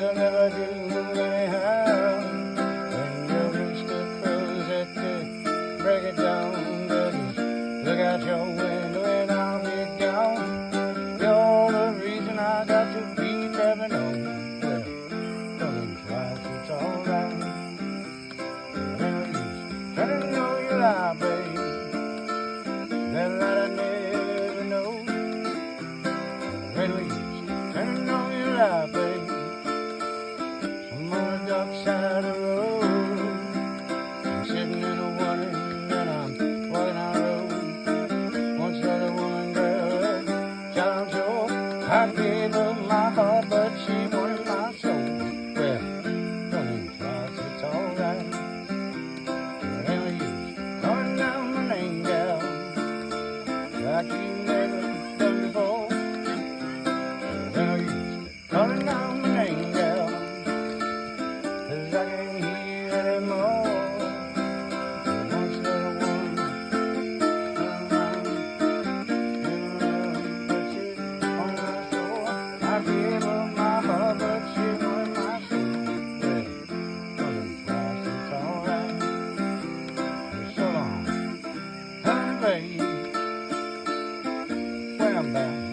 it'll never do anyhow. When your rooster crows at the break of dawn, just look out your window and I'll be gone. You're the reason I got to be driving on. Well, don't think twice, it's alright. Turning on your light, babe. That light I never know. Red leaves, turning on your light, babe. I'm on the dark side of the road. I'm sitting in a wondering and I'm walking our road. Once saw the woman, girl, John Joe. I gave her my heart, but she wanted my soul. Well, don't think twice, it's alright. Like you never done before. Then I used calling out my name, gal, 'cause I can't hear anymore. Once another one turned around, but she on my shore. I gave her my heart, but she wanted my soul. Well, calling twice, it's alright. So long, honey, babe. When I'm down.